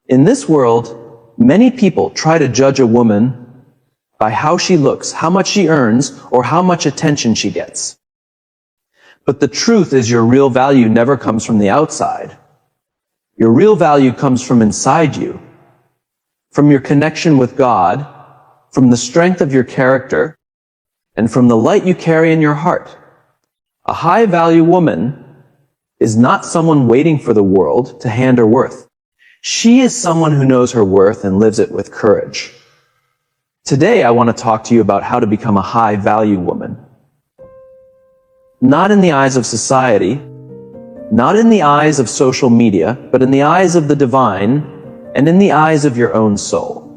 In this world, many people try to judge a woman by how she looks, how much she earns, or how much attention she gets. But the truth is your real value never comes from the outside. Your real value comes from inside you, from your connection with God, from the strength of your character, and from the light you carry in your heart. A high-value woman is not someone waiting for the world to hand her worth. She is someone who knows her worth and lives it with courage. Today, I want to talk to you about how to become a high-value woman. Not in the eyes of society, not in the eyes of social media, but in the eyes of the divine and in the eyes of your own soul.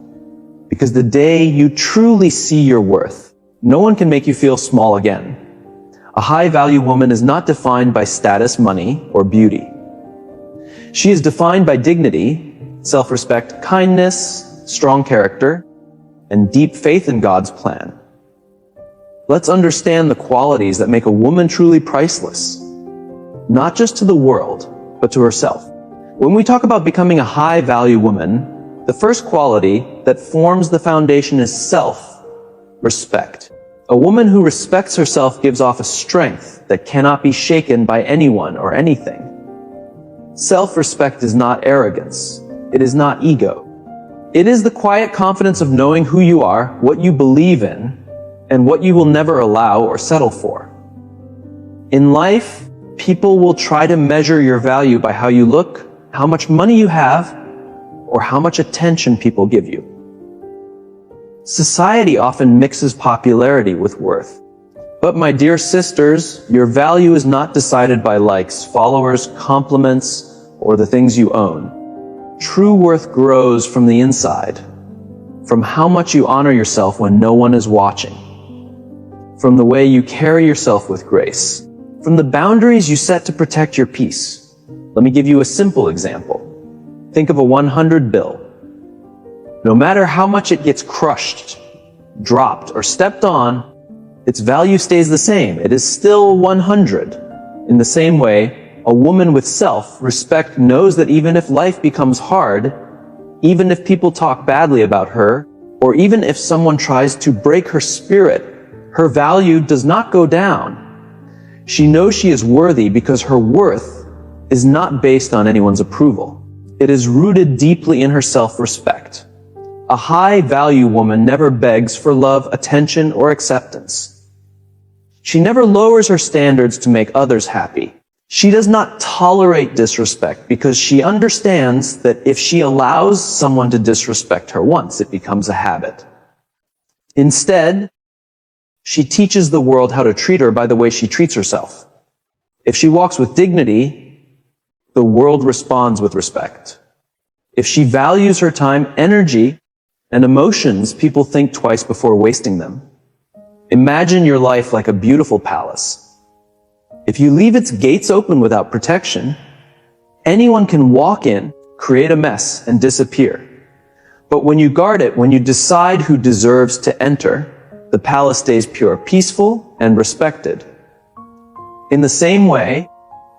Because the day you truly see your worth, no one can make you feel small again. A high-value woman is not defined by status, money, or beauty. She is defined by dignity, self-respect, kindness, strong character, and deep faith in God's plan. Let's understand the qualities that make a woman truly priceless, not just to the world, but to herself. When we talk about becoming a high-value woman, the first quality that forms the foundation is self-respect. A woman who respects herself gives off a strength that cannot be shaken by anyone or anything. Self-respect is not arrogance. It is not ego. It is the quiet confidence of knowing who you are, what you believe in, and what you will never allow or settle for. In life, people will try to measure your value by how you look, how much money you have, or how much attention people give you. Society often mixes popularity with worth. But my dear sisters, your value is not decided by likes, followers, compliments, or the things you own. True worth grows from the inside, from how much you honor yourself when no one is watching, from the way you carry yourself with grace, from the boundaries you set to protect your peace. Let me give you a simple example. Think of a 100 bill. No matter how much it gets crushed, dropped, or stepped on, its value stays the same. It is still 100. In the same way, a woman with self-respect knows that even if life becomes hard, even if people talk badly about her, or even if someone tries to break her spirit, her value does not go down. She knows she is worthy because her worth is not based on anyone's approval. It is rooted deeply in her self-respect. A high-value woman never begs for love, attention, or acceptance. She never lowers her standards to make others happy. She does not tolerate disrespect because she understands that if she allows someone to disrespect her once, it becomes a habit. Instead, she teaches the world how to treat her by the way she treats herself. If she walks with dignity, the world responds with respect. If she values her time, energy, and emotions, people think twice before wasting them. Imagine your life like a beautiful palace. If you leave its gates open without protection, anyone can walk in, create a mess, and disappear. But when you guard it, when you decide who deserves to enter, the palace stays pure, peaceful, and respected. In the same way,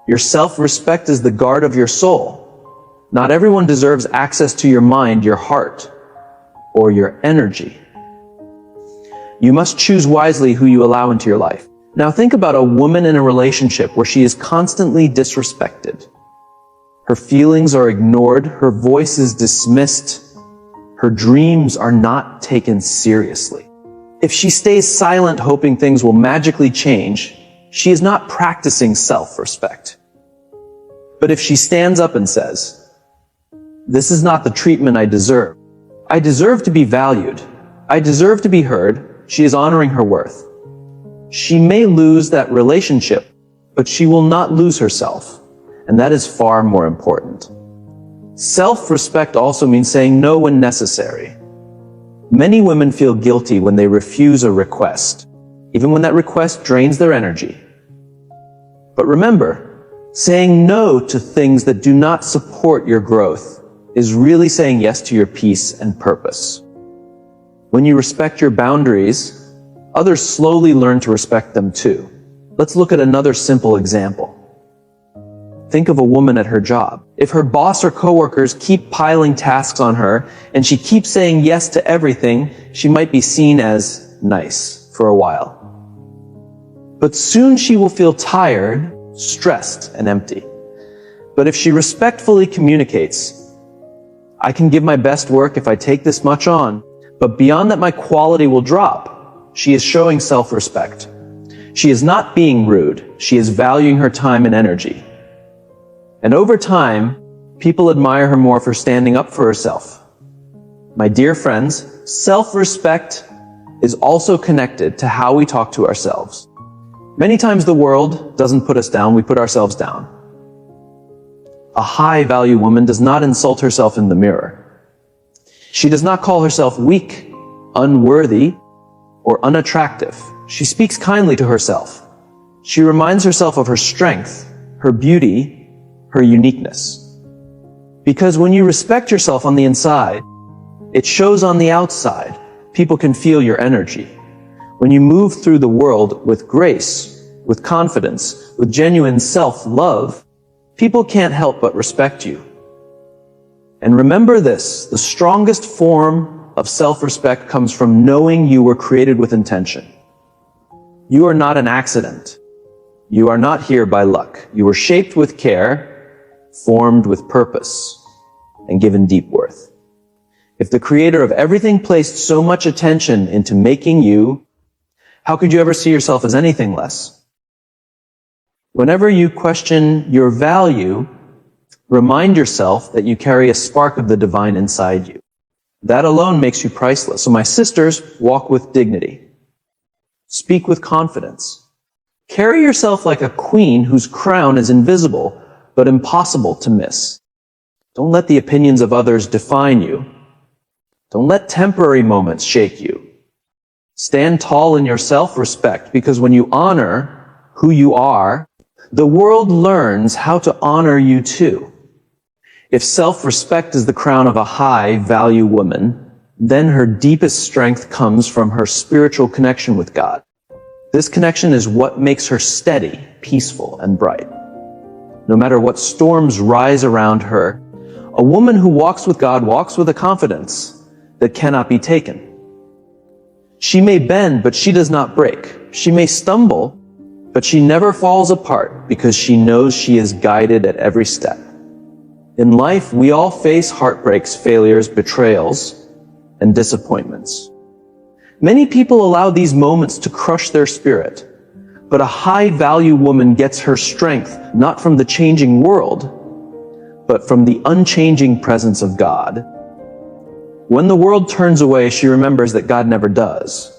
your self-respect is the guard of your soul. Not everyone deserves access to your mind, your heart, or your energy. You must choose wisely who you allow into your life. Now think about a woman in a relationship where she is constantly disrespected. Her feelings are ignored, her voice is dismissed, her dreams are not taken seriously. If she stays silent hoping things will magically change, she is not practicing self-respect. But if she stands up and says, "This is not the treatment I deserve. I deserve to be valued. I deserve to be heard," she is honoring her worth. She may lose that relationship, but she will not lose herself, and that is far more important. Self-respect also means saying no when necessary. Many women feel guilty when they refuse a request, even when that request drains their energy. But remember, saying no to things that do not support your growth is really saying yes to your peace and purpose. When you respect your boundaries, others slowly learn to respect them too. Let's look at another simple example. Think of a woman at her job. If her boss or coworkers keep piling tasks on her and she keeps saying yes to everything, she might be seen as nice for a while. But soon she will feel tired, stressed, and empty. But if she respectfully communicates, I can give my best work if I take this much on, but beyond that my quality will drop. She is showing self-respect. She is not being rude. She is valuing her time and energy. And over time, people admire her more for standing up for herself. My dear friends, self-respect is also connected to how we talk to ourselves. Many times the world doesn't put us down, we put ourselves down. A high-value woman does not insult herself in the mirror. She does not call herself weak, unworthy, or unattractive. She speaks kindly to herself. She reminds herself of her strength, her beauty, her uniqueness. Because when you respect yourself on the inside, it shows on the outside. People can feel your energy. When you move through the world with grace, with confidence, with genuine self-love, people can't help but respect you. And remember this, the strongest form of self-respect comes from knowing you were created with intention. You are not an accident. You are not here by luck. You were shaped with care, formed with purpose, and given deep worth. If the creator of everything placed so much attention into making you, how could you ever see yourself as anything less? Whenever you question your value, remind yourself that you carry a spark of the divine inside you. That alone makes you priceless. So my sisters, walk with dignity. Speak with confidence. Carry yourself like a queen whose crown is invisible, but impossible to miss. Don't let the opinions of others define you. Don't let temporary moments shake you. Stand tall in your self-respect, because when you honor who you are, the world learns how to honor you too. If self-respect is the crown of a high-value woman, then her deepest strength comes from her spiritual connection with God. This connection is what makes her steady, peaceful, and bright. No matter what storms rise around her, a woman who walks with God walks with a confidence that cannot be taken. She may bend, but she does not break. She may stumble, but she never falls apart because she knows she is guided at every step. In life, we all face heartbreaks, failures, betrayals, and disappointments. Many people allow these moments to crush their spirit, but a high-value woman gets her strength not from the changing world, but from the unchanging presence of God. When the world turns away, she remembers that God never does.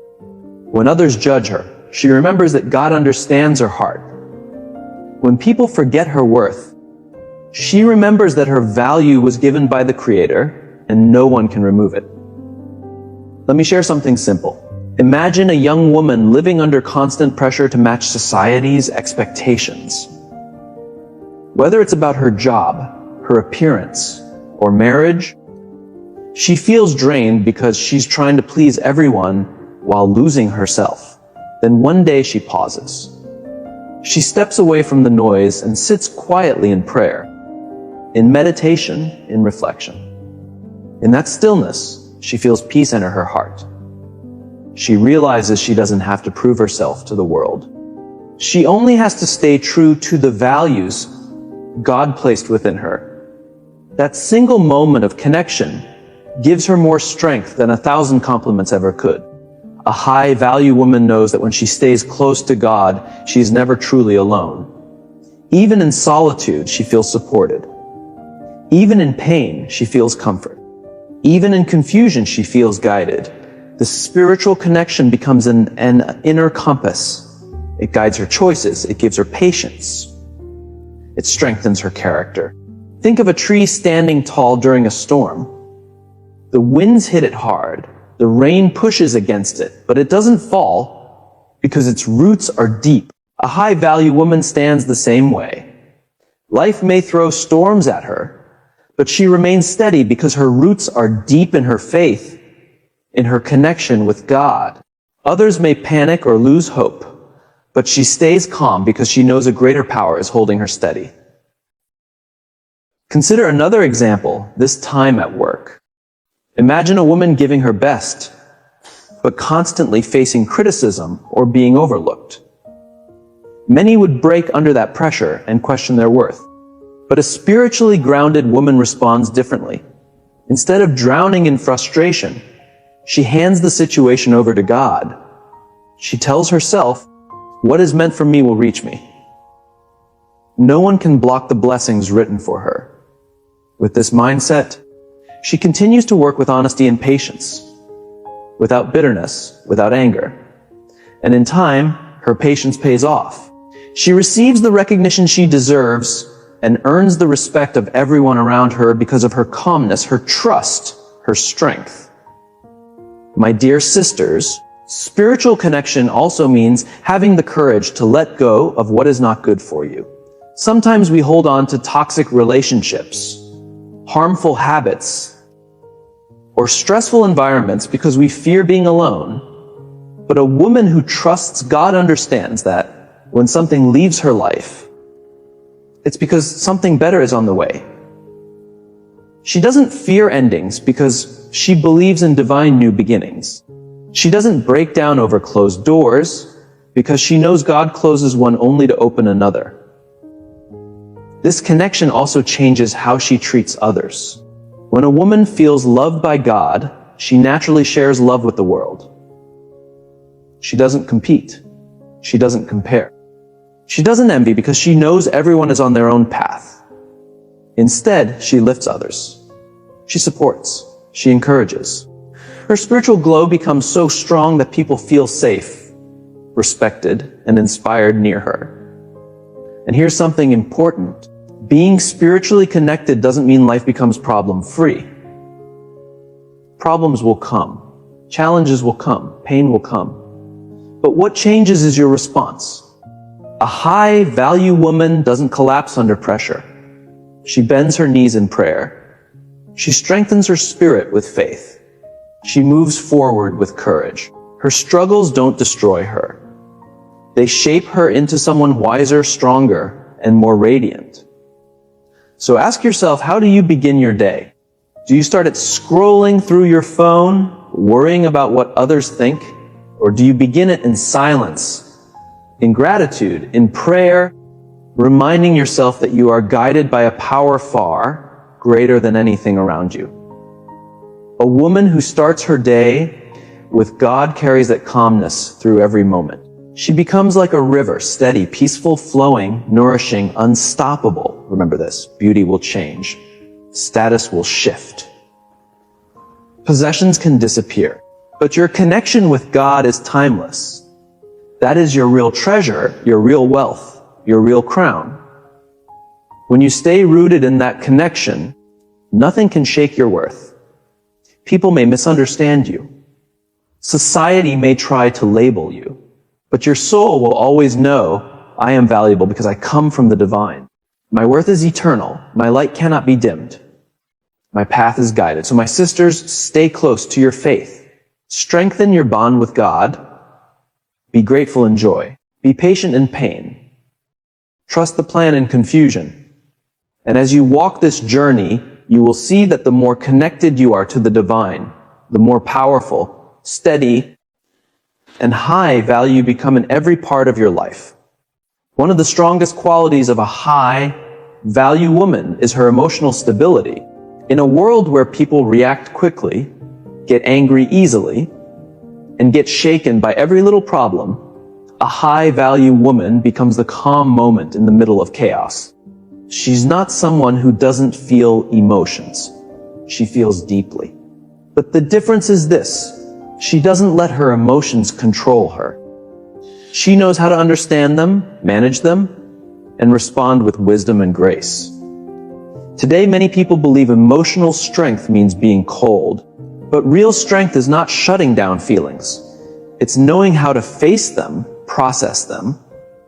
When others judge her, she remembers that God understands her heart. When people forget her worth, she remembers that her value was given by the Creator, and no one can remove it. Let me share something simple. Imagine a young woman living under constant pressure to match society's expectations. Whether it's about her job, her appearance, or marriage, she feels drained because she's trying to please everyone while losing herself. Then one day she pauses. She steps away from the noise and sits quietly in prayer, in meditation, in reflection. In that stillness, she feels peace enter her heart. She realizes she doesn't have to prove herself to the world. She only has to stay true to the values God placed within her. That single moment of connection gives her more strength than 1,000 compliments ever could. A high-value woman knows that when she stays close to God, she is never truly alone. Even in solitude, she feels supported. Even in pain, she feels comfort. Even in confusion, she feels guided. The spiritual connection becomes an inner compass. It guides her choices. It gives her patience. It strengthens her character. Think of a tree standing tall during a storm. The winds hit it hard. The rain pushes against it, but it doesn't fall because its roots are deep. A high-value woman stands the same way. Life may throw storms at her, but she remains steady because her roots are deep in her faith, in her connection with God. Others may panic or lose hope, but she stays calm because she knows a greater power is holding her steady. Consider another example, this time at work. Imagine a woman giving her best, but constantly facing criticism or being overlooked. Many would break under that pressure and question their worth. But a spiritually grounded woman responds differently. Instead of drowning in frustration, she hands the situation over to God. She tells herself, "What is meant for me will reach me." No one can block the blessings written for her. With this mindset, she continues to work with honesty and patience, without bitterness, without anger. And in time, her patience pays off. She receives the recognition she deserves and earns the respect of everyone around her because of her calmness, her trust, her strength. My dear sisters, spiritual connection also means having the courage to let go of what is not good for you. Sometimes we hold on to toxic relationships, harmful habits, or stressful environments because we fear being alone. But a woman who trusts God understands that when something leaves her life, it's because something better is on the way. She doesn't fear endings because she believes in divine new beginnings. She doesn't break down over closed doors because she knows God closes one only to open another. This connection also changes how she treats others. When a woman feels loved by God, she naturally shares love with the world. She doesn't compete. She doesn't compare. She doesn't envy because she knows everyone is on their own path. Instead, she lifts others. She supports. She encourages. Her spiritual glow becomes so strong that people feel safe, respected, and inspired near her. And here's something important. Being spiritually connected doesn't mean life becomes problem-free. Problems will come. Challenges will come. Pain will come. But what changes is your response. A high-value woman doesn't collapse under pressure. She bends her knees in prayer. She strengthens her spirit with faith. She moves forward with courage. Her struggles don't destroy her. They shape her into someone wiser, stronger, and more radiant. So ask yourself, how do you begin your day? Do you start at scrolling through your phone, worrying about what others think? Or do you begin it in silence, in gratitude, in prayer, reminding yourself that you are guided by a power far greater than anything around you? A woman who starts her day with God carries that calmness through every moment. She becomes like a river, steady, peaceful, flowing, nourishing, unstoppable. Remember this, beauty will change. Status will shift. Possessions can disappear, but your connection with God is timeless. That is your real treasure, your real wealth, your real crown. When you stay rooted in that connection, nothing can shake your worth. People may misunderstand you. Society may try to label you. But your soul will always know, I am valuable because I come from the divine. My worth is eternal. My light cannot be dimmed. My path is guided. So my sisters, stay close to your faith. Strengthen your bond with God. Be grateful in joy. Be patient in pain. Trust the plan in confusion. And as you walk this journey, you will see that the more connected you are to the divine, the more powerful, steady, and high value you become in every part of your life. One of the strongest qualities of a high value woman is her emotional stability. In a world where people react quickly, get angry easily, and get shaken by every little problem, a high value woman becomes the calm moment in the middle of chaos. She's not someone who doesn't feel emotions. She feels deeply. But the difference is this. She doesn't let her emotions control her. She knows how to understand them, manage them, and respond with wisdom and grace. Today, many people believe emotional strength means being cold, but real strength is not shutting down feelings. It's knowing how to face them, process them,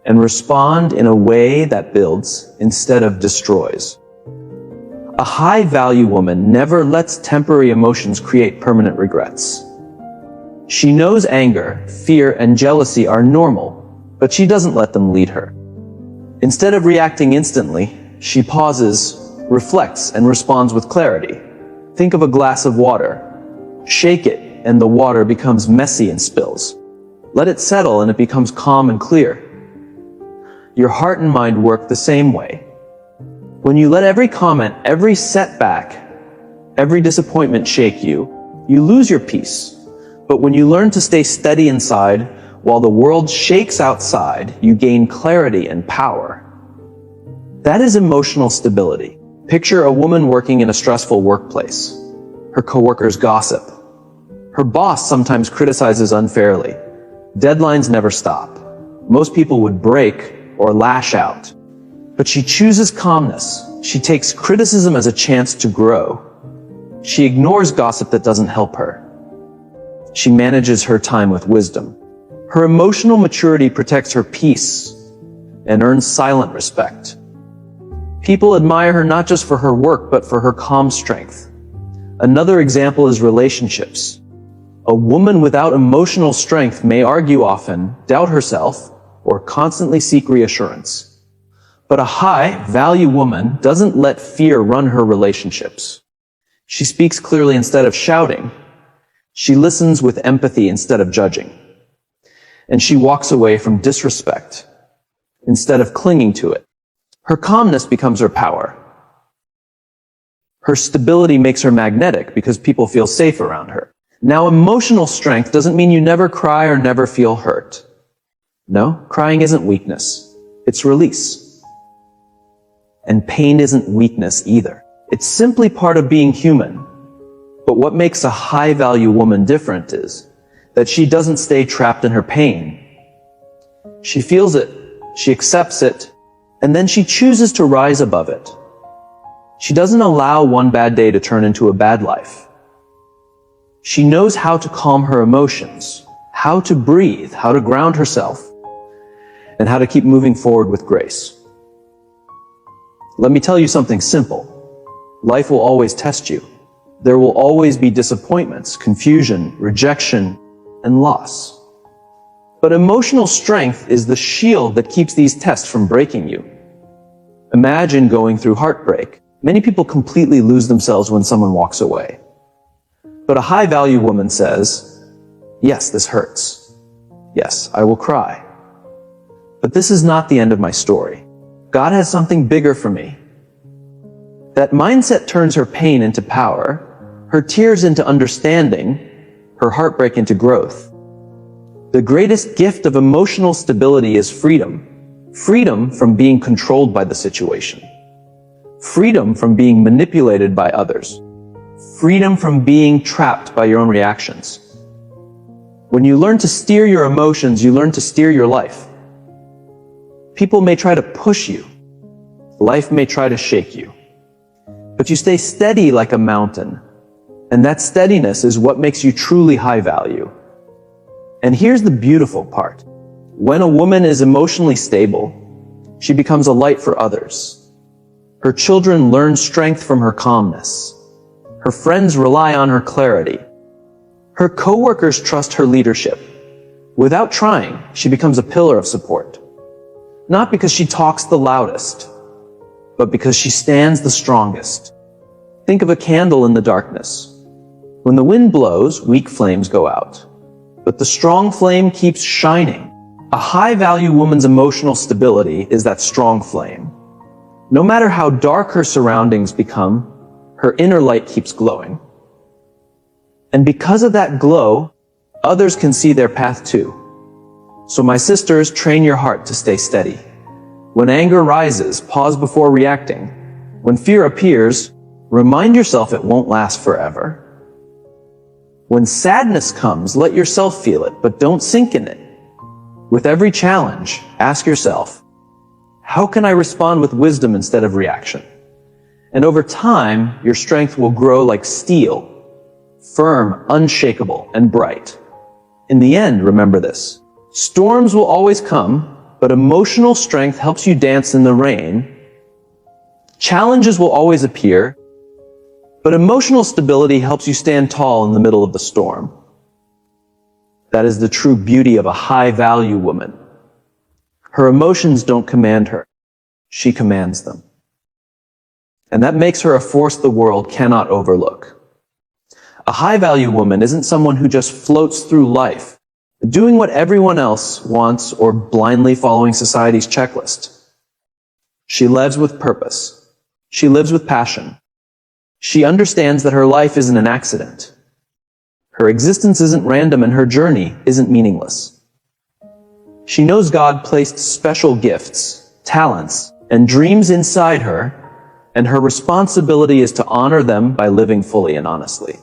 and respond in a way that builds instead of destroys. A high-value woman never lets temporary emotions create permanent regrets. She knows anger, fear, and jealousy are normal, but she doesn't let them lead her. Instead of reacting instantly, she pauses, reflects, and responds with clarity. Think of a glass of water. Shake it, and the water becomes messy and spills. Let it settle, and it becomes calm and clear. Your heart and mind work the same way. When you let every comment, every setback, every disappointment shake you, you lose your peace. But when you learn to stay steady inside, while the world shakes outside, you gain clarity and power. That is emotional stability. Picture a woman working in a stressful workplace. Her coworkers gossip. Her boss sometimes criticizes unfairly. Deadlines never stop. Most people would break or lash out. But she chooses calmness. She takes criticism as a chance to grow. She ignores gossip that doesn't help her. She manages her time with wisdom. Her emotional maturity protects her peace and earns silent respect. People admire her not just for her work, but for her calm strength. Another example is relationships. A woman without emotional strength may argue often, doubt herself, or constantly seek reassurance. But a high-value woman doesn't let fear run her relationships. She speaks clearly instead of shouting. She listens with empathy instead of judging. And she walks away from disrespect instead of clinging to it. Her calmness becomes her power. Her stability makes her magnetic because people feel safe around her. Now, emotional strength doesn't mean you never cry or never feel hurt. No, crying isn't weakness. It's release. And pain isn't weakness either. It's simply part of being human. But what makes a high-value woman different is that she doesn't stay trapped in her pain. She feels it, she accepts it, and then she chooses to rise above it. She doesn't allow one bad day to turn into a bad life. She knows how to calm her emotions, how to breathe, how to ground herself, and how to keep moving forward with grace. Let me tell you something simple. Life will always test you. There will always be disappointments, confusion, rejection, and loss. But emotional strength is the shield that keeps these tests from breaking you. Imagine going through heartbreak. Many people completely lose themselves when someone walks away. But a high-value woman says, yes, this hurts. Yes, I will cry. But this is not the end of my story. God has something bigger for me. That mindset turns her pain into power, her tears into understanding, her heartbreak into growth. The greatest gift of emotional stability is freedom. Freedom from being controlled by the situation. Freedom from being manipulated by others. Freedom from being trapped by your own reactions. When you learn to steer your emotions, you learn to steer your life. People may try to push you. Life may try to shake you. But you stay steady like a mountain. And that steadiness is what makes you truly high value. And here's the beautiful part. When a woman is emotionally stable, she becomes a light for others. Her children learn strength from her calmness. Her friends rely on her clarity. Her coworkers trust her leadership. Without trying, she becomes a pillar of support. Not because she talks the loudest, but because she stands the strongest. Think of a candle in the darkness. When the wind blows, weak flames go out. But the strong flame keeps shining. A high-value woman's emotional stability is that strong flame. No matter how dark her surroundings become, her inner light keeps glowing. And because of that glow, others can see their path too. So my sisters, train your heart to stay steady. When anger rises, pause before reacting. When fear appears, remind yourself it won't last forever. When sadness comes, let yourself feel it, but don't sink in it. With every challenge, ask yourself, how can I respond with wisdom instead of reaction? And over time, your strength will grow like steel, firm, unshakable, and bright. In the end, remember this. Storms will always come, but emotional strength helps you dance in the rain. Challenges will always appear, but emotional stability helps you stand tall in the middle of the storm. That is the true beauty of a high-value woman. Her emotions don't command her. She commands them. and that makes her a force the world cannot overlook. A high-value woman isn't someone who just floats through life, doing what everyone else wants or blindly following society's checklist. She lives with purpose. She lives with passion. She understands that her life isn't an accident. Her existence isn't random and her journey isn't meaningless. She knows God placed special gifts, talents, and dreams inside her, and her responsibility is to honor them by living fully and honestly.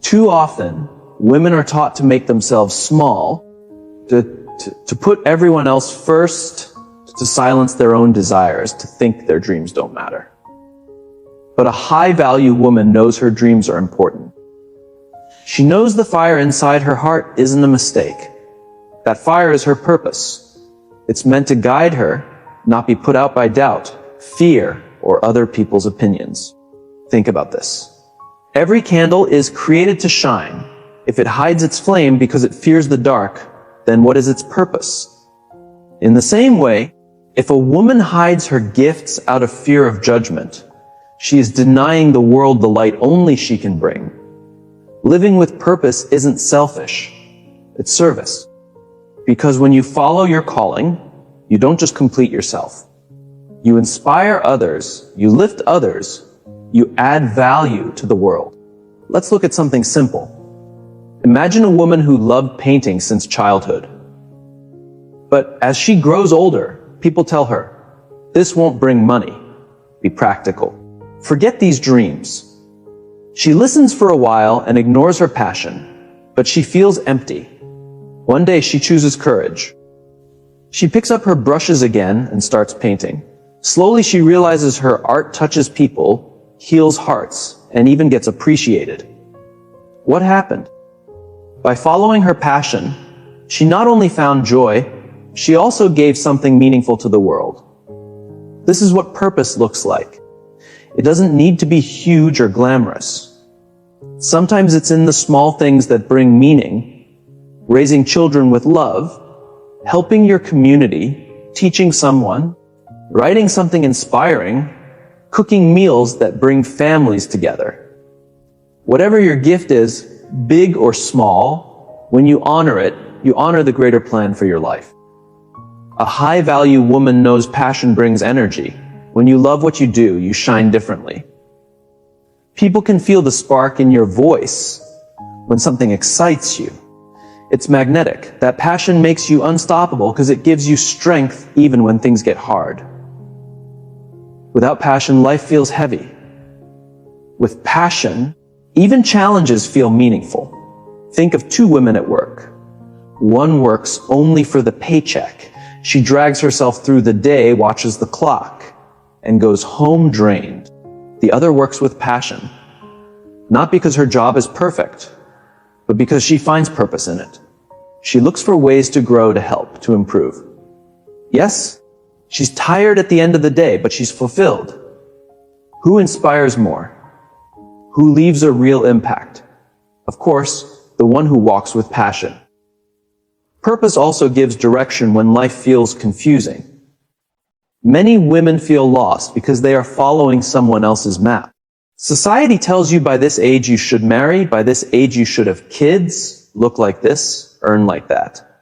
Too often, women are taught to make themselves small, to put everyone else first, to silence their own desires, to think their dreams don't matter. But a high-value woman knows her dreams are important. She knows the fire inside her heart isn't a mistake. That fire is her purpose. It's meant to guide her, not be put out by doubt, fear, or other people's opinions. Think about this. Every candle is created to shine. If it hides its flame because it fears the dark, then what is its purpose? In the same way, if a woman hides her gifts out of fear of judgment, she is denying the world the light only she can bring. Living with purpose isn't selfish, it's service. Because when you follow your calling, you don't just complete yourself. You inspire others, you lift others, you add value to the world. Let's look at something simple. Imagine a woman who loved painting since childhood. But as she grows older, people tell her, this won't bring money. Be practical. Forget these dreams. She listens for a while and ignores her passion, but she feels empty. One day she chooses courage. She picks up her brushes again and starts painting. Slowly she realizes her art touches people, heals hearts, and even gets appreciated. What happened? By following her passion, she not only found joy, she also gave something meaningful to the world. This is what purpose looks like. It doesn't need to be huge or glamorous. Sometimes it's in the small things that bring meaning, raising children with love, helping your community, teaching someone, writing something inspiring, cooking meals that bring families together. Whatever your gift is, big or small, when you honor it, you honor the greater plan for your life. A high-value woman knows passion brings energy. When you love what you do, you shine differently. People can feel the spark in your voice when something excites you. It's magnetic. That passion makes you unstoppable because it gives you strength even when things get hard. Without passion, life feels heavy. With passion, even challenges feel meaningful. Think of two women at work. One works only for the paycheck. She drags herself through the day, watches the clock, and goes home drained. The other works with passion, not because her job is perfect, but because she finds purpose in it. She looks for ways to grow, to help, to improve. Yes, she's tired at the end of the day, but she's fulfilled. Who inspires more? Who leaves a real impact? Of course, the one who walks with passion. Purpose also gives direction when life feels confusing. Many women feel lost because they are following someone else's map. Society tells you by this age you should marry, by this age you should have kids, look like this, earn like that.